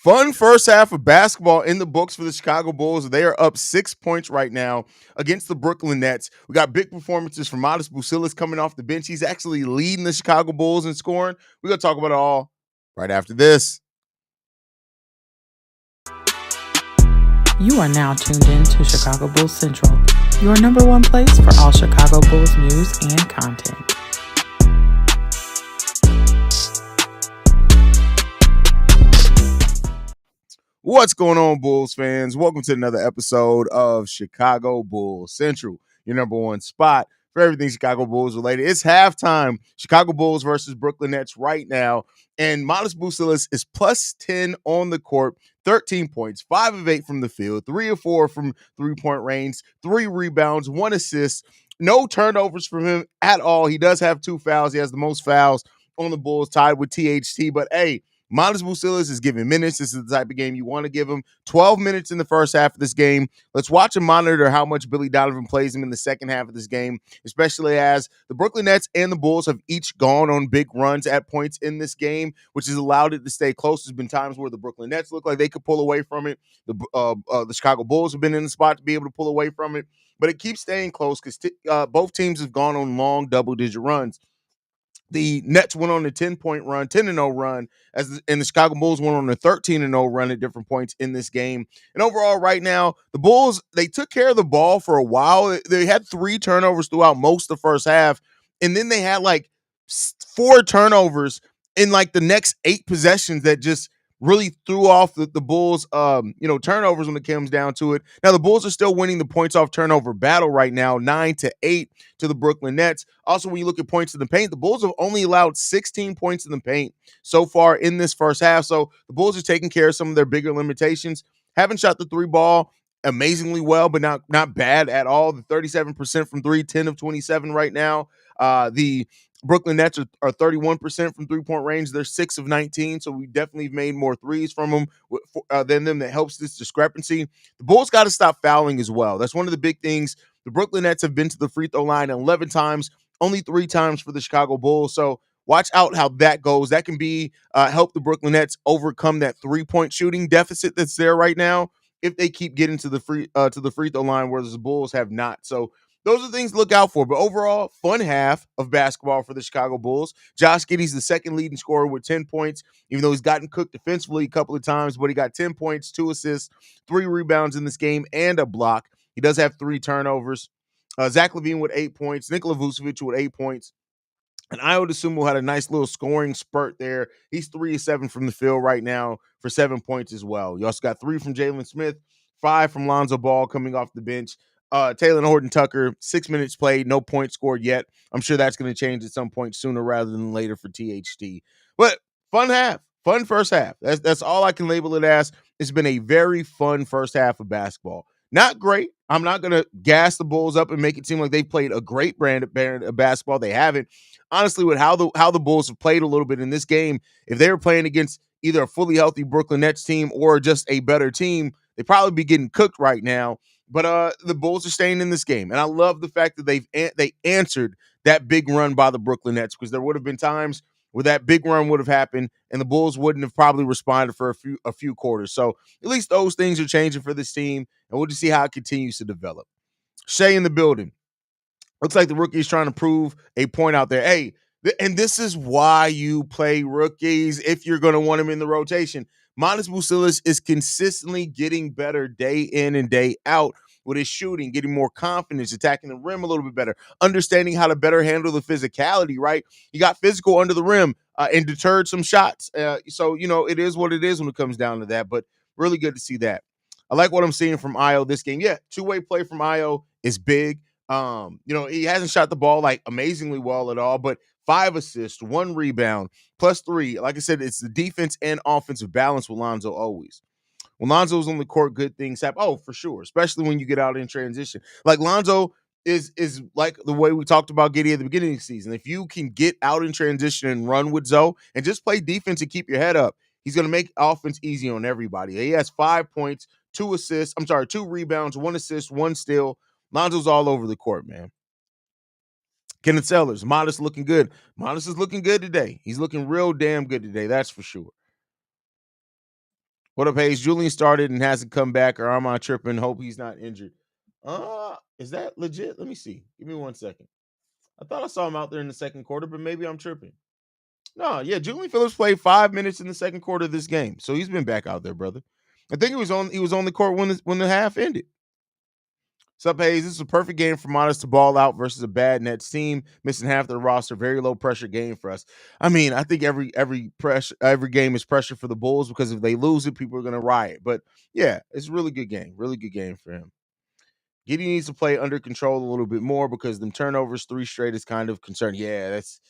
Fun first half of basketball in the books for the Chicago Bulls. They are up 6 points right now against the Brooklyn Nets. We got big performances from Modest Bucilis coming off the bench. He's actually leading the Chicago Bulls in scoring. We're going to talk about it all right after this. You are now tuned in to Chicago Bulls Central, your number one place for all Chicago Bulls news and content. What's going on, Bulls fans? Welcome to another episode of Chicago Bulls Central, your number one spot for everything Chicago Bulls related. It's halftime. Chicago Bulls versus Brooklyn Nets right now. And Modest Bucilis is plus 10 on the court, 13 points, 5 of 8 from the field, 3 of 4 from three-point range, 3 rebounds, 1 assist. No turnovers from him at all. He does have 2 fouls. He has the most fouls on the Bulls, tied with THT. But hey, Modest Bucilis is giving minutes. This is the type of game you want to give him. 12 minutes in the first half of this game. Let's watch and monitor how much Billy Donovan plays him in the second half of this game, especially as the Brooklyn Nets and the Bulls have each gone on big runs at points in this game, which has allowed it to stay close. There's been times where the Brooklyn Nets look like they could pull away from it. The Chicago Bulls have been in the spot to be able to pull away from it, but it keeps staying close because both teams have gone on long double-digit runs. The Nets went on a 10-point run, 10-0 run, and the Chicago Bulls went on a 13-0 run at different points in this game. And overall, right now, the Bulls, they took care of the ball for a while. They had 3 turnovers throughout most of the first half, and then they had like 4 turnovers in like the next 8 possessions that just really threw off the Bulls, turnovers when it comes down to it. Now, the Bulls are still winning the points off turnover battle right now, 9-8 to the Brooklyn Nets. Also, when you look at points in the paint, the Bulls have only allowed 16 points in the paint so far in this first half. So the Bulls are taking care of some of their bigger limitations. Haven't shot the 3 ball amazingly well, but not bad at all. The 37% from 3, 10 of 27 right now. The Brooklyn Nets are 31% from three-point range. They're 6 of 19, so we definitely made more threes from them than them. That helps this discrepancy. The Bulls got to stop fouling as well. That's one of the big things. The Brooklyn Nets have been to the free throw line 11 times, only 3 times for the Chicago Bulls. So watch out how that goes. That can be help the Brooklyn Nets overcome that 3-point shooting deficit that's there right now if they keep getting to the free throw line, whereas the Bulls have not. So those are things to look out for. But overall, fun half of basketball for the Chicago Bulls. Josh Giddey's the second leading scorer with 10 points, even though he's gotten cooked defensively a couple of times, but he got 10 points, 2 assists, 3 rebounds in this game, and a block. He does have 3 turnovers. Zach LaVine with 8 points, Nikola Vucevic with 8 points. And Ayo Dosunmu had a nice little scoring spurt there. He's 3 of 7 from the field right now for 7 points as well. You also got 3 from Jalen Smith, 5 from Lonzo Ball coming off the bench. Taylor Horton-Tucker, 6 minutes played, no points scored yet. I'm sure that's going to change at some point sooner rather than later for THT. But fun first half. That's all I can label it as. It's been a very fun first half of basketball. Not great. I'm not going to gas the Bulls up and make it seem like they've played a great brand of basketball. They haven't. Honestly, with how the Bulls have played a little bit in this game, if they were playing against either a fully healthy Brooklyn Nets team or just a better team, they'd probably be getting cooked right now. But the Bulls are staying in this game, and I love the fact that they answered that big run by the Brooklyn Nets, because there would have been times where that big run would have happened, and the Bulls wouldn't have probably responded for a few quarters. So at least those things are changing for this team, and we'll just see how it continues to develop. Shea in the building. Looks like the rookie is trying to prove a point out there. Hey, and this is why you play rookies if you're going to want them in the rotation. Modest Bucilis is consistently getting better day in and day out with his shooting, getting more confidence, attacking the rim a little bit better, understanding how to better handle the physicality, right? He got physical under the rim and deterred some shots. So, it is what it is when it comes down to that, but really good to see that. I like what I'm seeing from Ayo this game. Yeah, two-way play from Ayo is big. He hasn't shot the ball like amazingly well at all, but 5 assists, 1 rebound, plus 3. Like I said, it's the defense and offensive balance with Lonzo always. When Lonzo's on the court, good things happen. Oh, for sure, especially when you get out in transition. Like Lonzo is like the way we talked about Giddey at the beginning of the season. If you can get out in transition and run with Zoe and just play defense and keep your head up, he's going to make offense easy on everybody. He has 5 points, 2 rebounds, 1 assist, 1 steal. Lonzo's all over the court, man. Kenneth Sellers, Modest looking good. Modest is looking good today. He's looking real damn good today, that's for sure. What up, Haize? Julian started and hasn't come back, or am I tripping? Hope he's not injured. Is that legit? Let me see. Give me 1 second. I thought I saw him out there in the second quarter, but maybe I'm tripping. No, yeah, Julian Phillips played 5 minutes in the second quarter of this game, so he's been back out there, brother. I think he was on the court when the half ended. What's up, Haize? This is a perfect game for Modest to ball out versus a bad Nets team, missing half their roster. Very low pressure game for us. I mean, I think every game is pressure for the Bulls because if they lose it, people are gonna riot. But yeah, it's a really good game. Really good game for him. Giddey needs to play under control a little bit more because them turnovers, 3 straight, is kind of concerning. Yeah, that's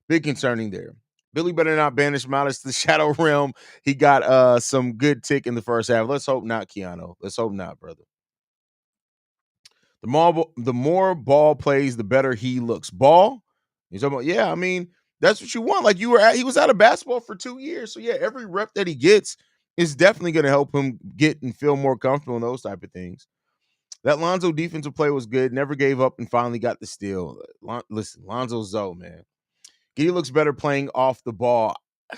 big concerning there. Billy better not banish Modest to the shadow realm. He got some good tick in the first half. Let's hope not, Keanu. Let's hope not, brother. The more ball plays, the better he looks. Ball? He's talking about, yeah, I mean, that's what you want. Like he was out of basketball for 2 years. So yeah, every rep that he gets is definitely gonna help him get and feel more comfortable and those type of things. That Lonzo defensive play was good, never gave up and finally got the steal. Listen, Lonzo Zoe, man. He looks better playing off the ball. I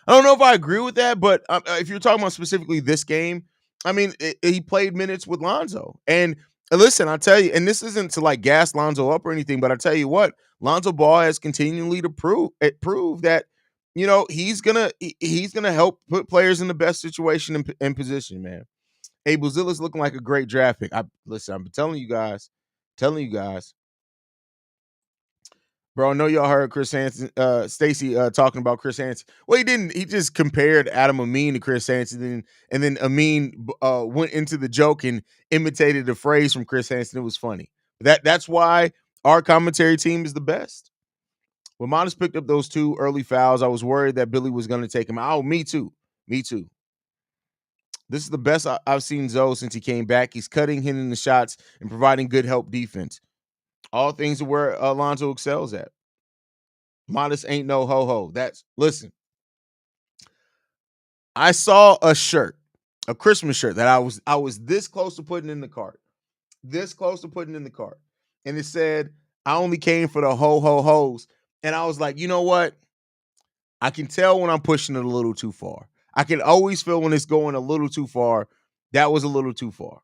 don't know if I agree with that, but if you're talking about specifically this game, I mean, he played minutes with Lonzo. And listen, I tell you, and this isn't to like gas Lonzo up or anything, but I tell you what, Lonzo Ball has continually to prove that he's gonna help put players in the best situation and position, man. Hey, Buzilla's looking like a great draft pick. I'm telling you guys. Bro, I know y'all heard Chris Hansen, Stacy talking about Chris Hansen. Well, he didn't. He just compared Adam Amin to Chris Hansen, and then Amin went into the joke and imitated a phrase from Chris Hansen. It was funny. That's why our commentary team is the best. When Modest picked up those 2 early fouls, I was worried that Billy was going to take him out. Oh, me too. Me too. This is the best I've seen Zoe since he came back. He's cutting, hitting the shots, and providing good help defense. All things are where Alonzo excels at. Modest ain't no ho-ho. Listen. I saw a shirt, a Christmas shirt that I was this close to putting in the cart. This close to putting in the cart. And it said, I only came for the ho-ho-hos. And I was like, you know what? I can tell when I'm pushing it a little too far. I can always feel when it's going a little too far. That was a little too far.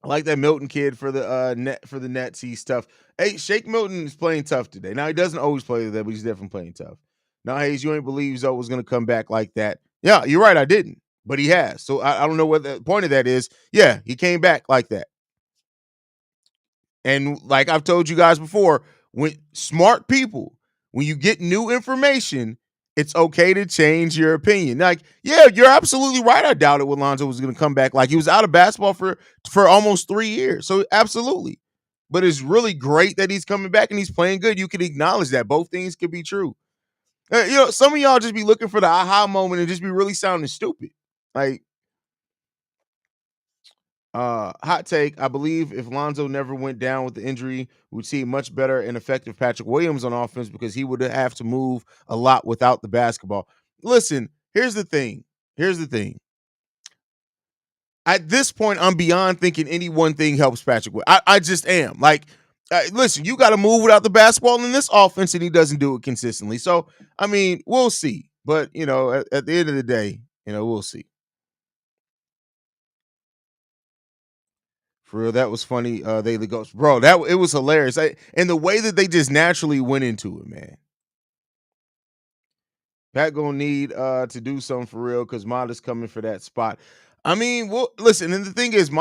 I like that Milton kid for the Nets. He's tough. Hey, Shake Milton is playing tough today. Now he doesn't always play that, but he's definitely playing tough. Now, Haize, you ain't believe Zoe was gonna come back like that. Yeah, you're right. I didn't, but he has. So I don't know what the point of that is. Yeah, he came back like that. And like I've told you guys before, when smart people, when you get new information, it's okay to change your opinion. Like, yeah, you're absolutely right. I doubted when Lonzo was going to come back. Like he was out of basketball for almost 3 years. So absolutely. But it's really great that he's coming back and he's playing good. You can acknowledge that. Both things could be true. Some of y'all just be looking for the aha moment and just be really sounding stupid. Like, hot take. I believe if Lonzo never went down with the injury, we'd see much better and effective Patrick Williams on offense because he would have to move a lot without the basketball. Listen, here's the thing. At this point, I'm beyond thinking any one thing helps Patrick. I just am. Like, listen, you got to move without the basketball in this offense, and he doesn't do it consistently. So, I mean, we'll see. But, at the end of the day, we'll see. For real, that was funny. They the ghost, bro. It was hilarious, and the way that they just naturally went into it, man. Pat gonna need to do something for real because Modest coming for that spot. I mean, well, listen, and the thing is,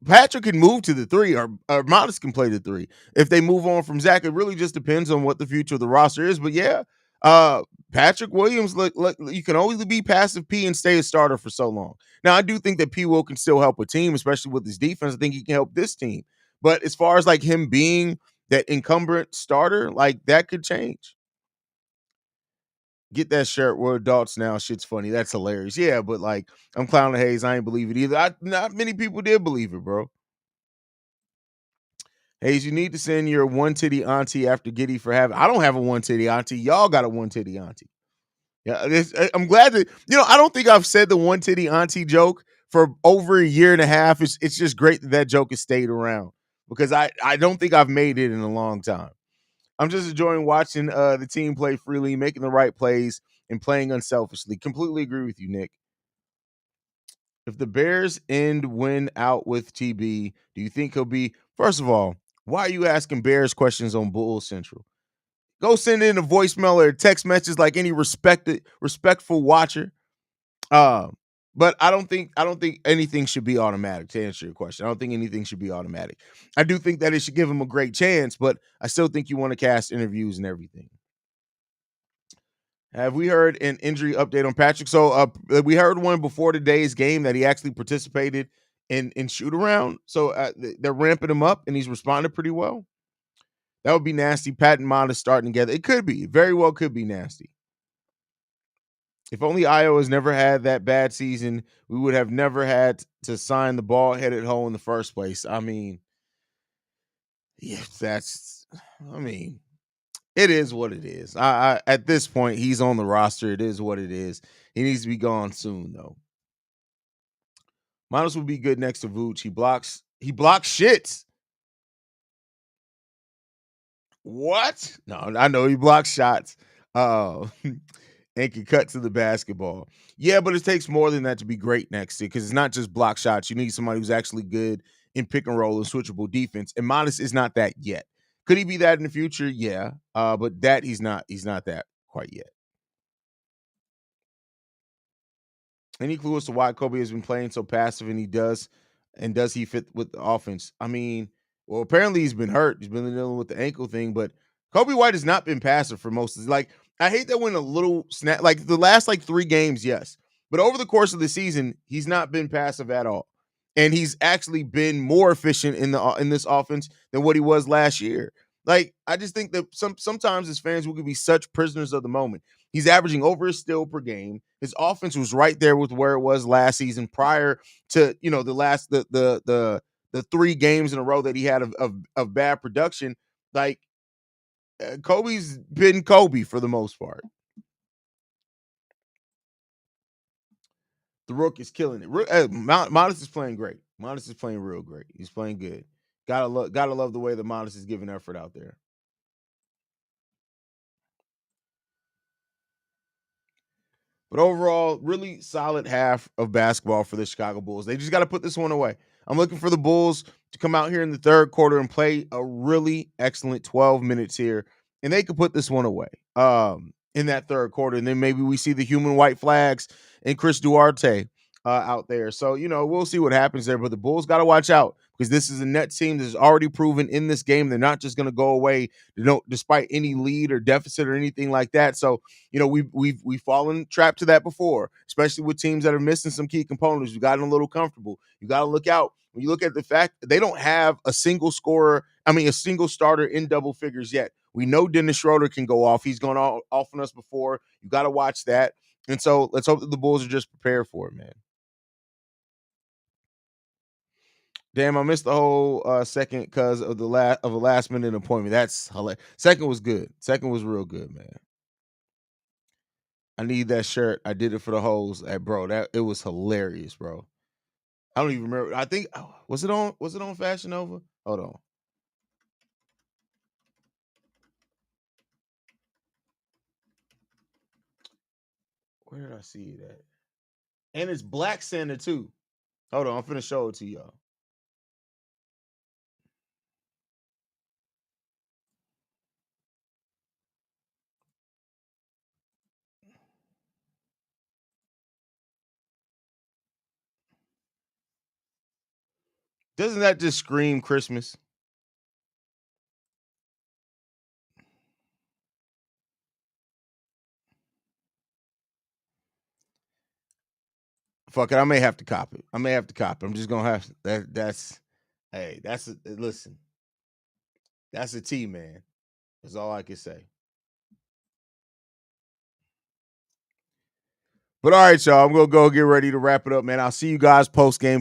Patrick can move to the 3, or Modest can play the 3. If they move on from Zach, it really just depends on what the future of the roster is. But yeah, Patrick Williams, look, you can only be passive P and stay a starter for so long. Now, I do think that P. Will can still help a team, especially with his defense. I think he can help this team. But as far as like him being that incumbent starter, like that could change. Get that shirt. We're adults now. Shit's funny. That's hilarious. Yeah, but like I'm clowning Haize. I ain't believe it either. Not many people did believe it, bro. Haize, you need to send your one titty auntie after Giddey for having. I don't have a one titty auntie. Y'all got a one titty auntie. Yeah, I'm glad that I don't think I've said the one titty auntie joke for over a year and a half. It's just great that joke has stayed around because I don't think I've made it in a long time. I'm just enjoying watching the team play freely, making the right plays, and playing unselfishly. Completely agree with you, Nick. If the Bears win out with TB, do you think he'll be? First of all, why are you asking Bears questions on Bull Central? Go send in a voicemail or a text message like any respectful watcher. Um, but I don't think anything should be automatic. To answer your question, I don't think anything should be automatic. I do think that it should give him a great chance, but I still think you want to cast interviews and everything. Have we heard an injury update on Patrick? So we heard one before today's game that he actually participated in shoot around. So they're ramping him up, and he's responded pretty well. That would be nasty. Pat and Modest starting together. It could be. Very well could be nasty. If only Iowa's never had that bad season, we would have never had to sign the ball headed hole in the first place. I mean, yeah, I mean, it is what it is. I at this point, he's on the roster. It is what it is. He needs to be gone soon, though. Miles will be good next to Vooch. He blocks shits. What? No, I know he blocks shots. Uh and can cut to the basketball. Yeah, but it takes more than that to be great next to, because it's not just block shots. You need somebody who's actually good in pick and roll and switchable defense. And Modest is not that yet. Could he be that in the future? Yeah. But that he's not that quite yet. Any clue as to why Kobe has been playing so passive and does he fit with the offense? I mean, well, apparently he's been hurt. He's been dealing with the ankle thing, but Kobe White has not been passive for most of like I hate that when a little snap like the last like 3 games, yes. But over the course of the season, he's not been passive at all. And he's actually been more efficient in this offense than what he was last year. Like, I just think that sometimes as fans we could be such prisoners of the moment. He's averaging over a steal per game. His offense was right there with where it was last season prior to, the 3 games in a row that he had of bad production. Like, Kobe's been Kobe for the most part. The Rook is killing it. Modest is playing great. Modest is playing real great. He's playing good. Gotta love the way that Modest is giving effort out there. But overall, really solid half of basketball for the Chicago Bulls. They just got to put this one away. I'm looking for the Bulls to come out here in the third quarter and play a really excellent 12 minutes here, and they could put this one away in that third quarter. And then maybe we see the human white flags and Chris Duarte out there. So, we'll see what happens there. But the Bulls got to watch out because this is a Nets team that's already proven in this game they're not just going to go away, despite any lead or deficit or anything like that. So, we've fallen trapped to that before, especially with teams that are missing some key components. We've gotten a little comfortable. You got to look out when you look at the fact that they don't have a single starter in double figures yet. We know Dennis Schroeder can go off. He's gone off on us before. You got to watch that. And so let's hope that the Bulls are just prepared for it, man. Damn, I missed the whole second because of a last minute appointment. That's hilarious. Second was good. Second was real good, man. I need that shirt. I did it for the hoes. Bro, it was hilarious, bro. I don't even remember. I think was it on Fashion Nova? Hold on. Where did I see it at? And it's Black Santa too. Hold on, I'm finna show it to y'all. Doesn't that just scream Christmas? Fuck it, I may have to cop it. I'm just gonna have that. Listen. That's a T, man. That's all I can say. But all right, y'all. I'm gonna go get ready to wrap it up, man. I'll see you guys post game.